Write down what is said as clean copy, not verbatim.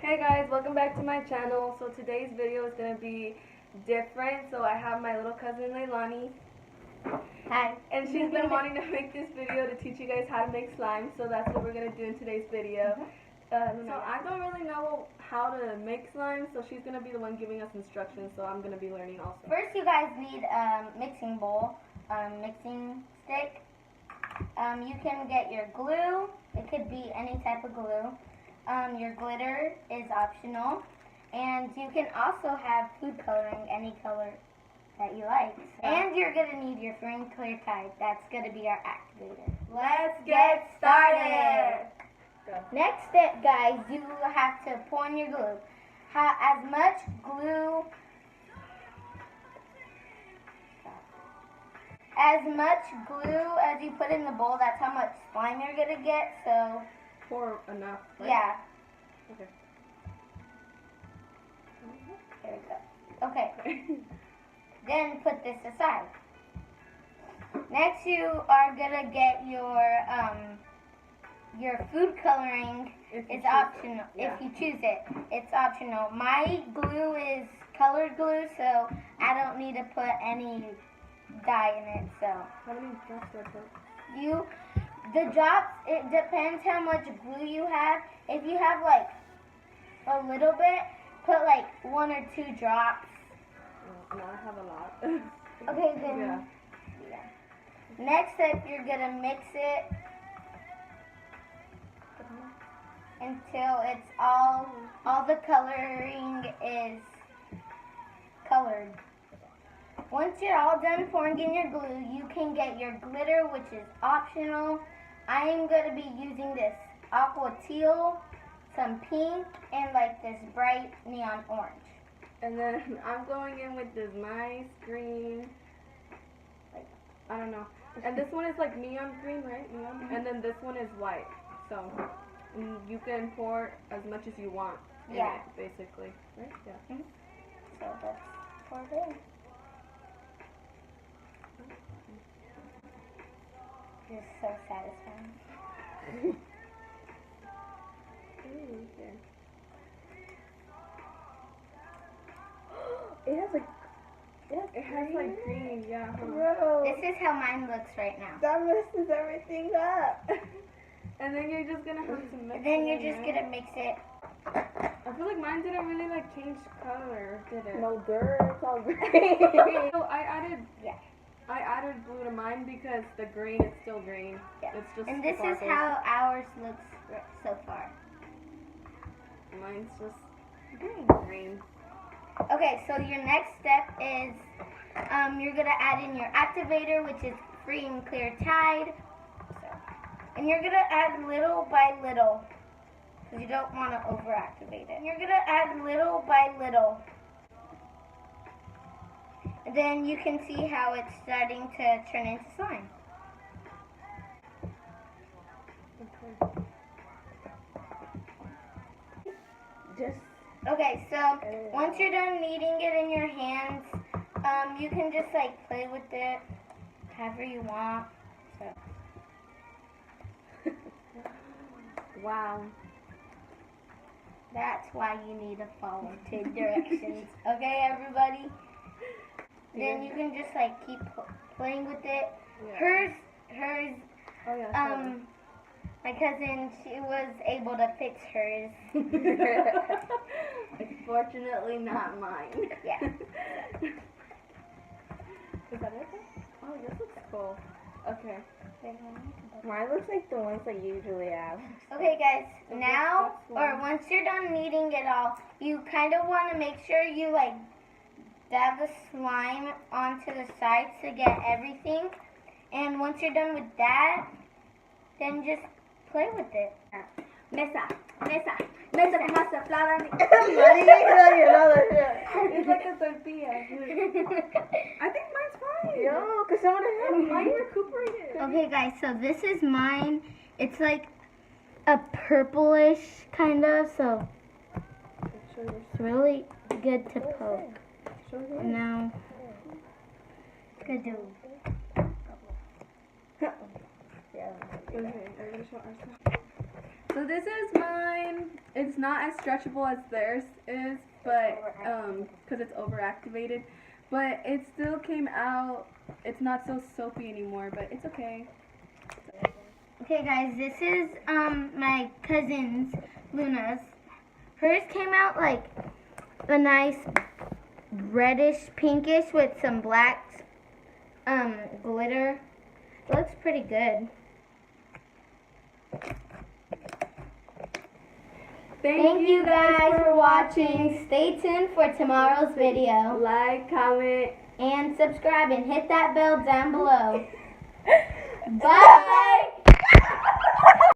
Hey guys, welcome back to my channel. So today's video is going to be different. So I have my little cousin Leilani. Hi. And she's been wanting to make this video to teach you guys how to make slime. So that's what we're going to do in today's video. So I don't really know how to make slime, so she's going to be the one giving us instructions. So I'm going to be learning also. First you guys need a mixing bowl, mixing stick. You can get your glue. It could be any type of glue. Your glitter is optional, and you can also have food coloring, any color that you like. And you're going to need your free clear tide. That's going to be our activator. Let's get started! Go. Next step, guys, you have to pour in your glue. As much glue as you put in the bowl, that's how much slime you're going to get, so... Pour enough, right? Yeah. Okay. There we go. Okay. Then put this aside. Next, you are gonna get your food coloring. It's optional if you choose it. It's optional. My glue is colored glue, so I don't need to put any dye in it. So how many drops do I put? The drops, it depends how much glue you have. If you have like a little bit, put like 1 or 2 drops. No, I have a lot. Okay, then. Yeah. Next step, you're gonna mix it until it's all the coloring is colored. Once you're all done pouring in your glue, you can get your glitter, which is optional. I am going to be using this aqua teal, some pink, and like this bright neon orange. And then I'm going in with this nice green, like, I don't know. And this one is like neon green, right? Neon? Mm-hmm. And then this one is white. So you can pour as much as you want in it, basically. Right? Yeah. Mm-hmm. So let's pour it in. It's so satisfying. Ooh, okay. It has like green, yeah. Bro. This is how mine looks right now. That messes everything up. And then you're just gonna have to mix it. And then you're just gonna mix it. I feel like mine didn't really like change color, did it? No dirt, it's all green. So I added blue to mine because the green is still green. Yeah. It's just and this sparkles. is how ours looks so far. Mine's just green. Okay, so your next step is you're gonna add in your activator, which is free and clear tide. And you're gonna add little by little, because you don't want to over-activate it. And you're gonna add little by little. And then you can see how it's starting to turn into slime. Okay, so once you're done kneading it in your hands, you can just like play with it however you want. So. Wow. That's why you need to follow 2 directions. Okay, everybody? Then you can just like keep playing with it. Yeah. Hers, oh, yeah, my cousin, she was able to fix hers. Unfortunately, not mine. Yeah. Is that it? Oh, this looks cool. Okay. Mine looks like the ones I usually have. Okay, guys. Now, or once you're done kneading it all, you kind of want to make sure you like dab the slime onto the sides to get everything. And once you're done with that, then just play with it. Mesa, masa, flour. It's like a tortilla. I think mine's fine. Yo, cause someone had mine recuperated. Okay, guys, so this is mine. It's like a purplish kind of, so it's really good to poke. Now, good do. Okay, are you gonna show ourselves? So this is mine. It's not as stretchable as theirs is, but because it's overactivated. But it still came out. It's not so soapy anymore, but it's okay. Okay, guys, this is my cousin's, Luna's. Hers came out like a nice reddish pinkish with some black glitter. It looks pretty good. Thank you guys for watching. Stay tuned for tomorrow's video. Like, comment, And subscribe and hit that bell down below. Bye!